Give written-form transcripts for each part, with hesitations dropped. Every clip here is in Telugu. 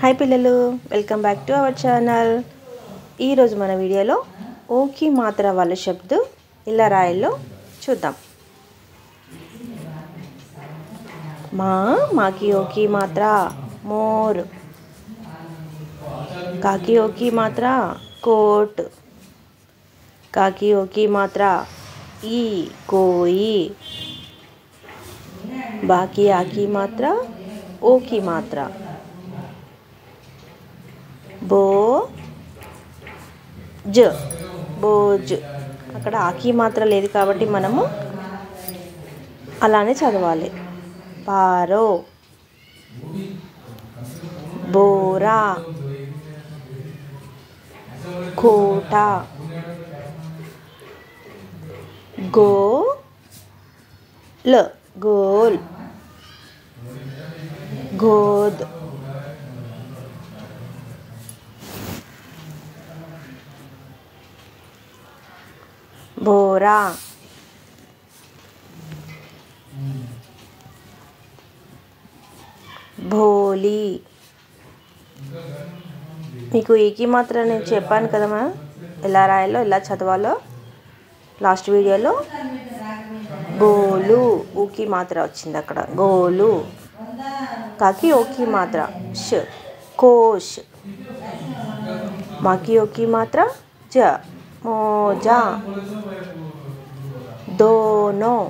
हाय पिल्ललू welcome back to our channel. ई रोज़ु मन वीडियोलो ओ की मात्रा वाले शब्द इला रायलो चूद्दाम। माँ की ओ की मात्रा मोर। का की ओ की मात्रा कोट। का की ओ की मात्रा ई कोई। बा की आ की मात्रा ओ की मात्रा बो ज बोज। అక్కడ ఆకి మాత్ర లేదు కాబట్టి మనము అలానే చదవాలి। పారో బోరా కోట గోల్ గోల్ గోద్ बोरा भोली। మీకు ఏకీ మాత్ర నేను చెప్పాను కదా మనం ఎలా రాయాలో ఎలా చదవాలో లాస్ట్ వీడియోలో। గోలు ఊకి మాత్ర వచ్చింది అక్కడ గోలు। కాకి ఓకి మాత్ర ష్ కోష్। మాకి ఓకి మాత్ర జ మోజా। दोनों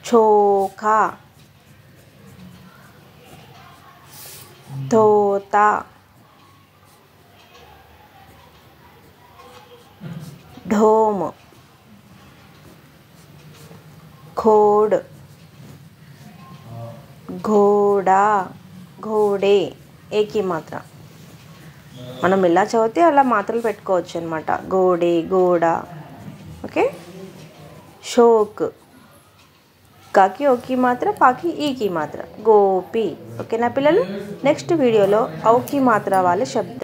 चोखा तोता ढोम खोड घोड़ा घोड़े। एक ही मात्रा మనం ఎలా చదివితే అలా మాత్రలు పెట్టుకోవచ్చు అన్నమాట। గోడే గోడ ఓకే। షోక్ కాకి ఓకి మాత్ర పాకి ఈకి మాత్ర గోపి। ఓకేనా పిల్లలు, నెక్స్ట్ వీడియోలో ఔకి మాత్ర వాళ్ళ శబ్ద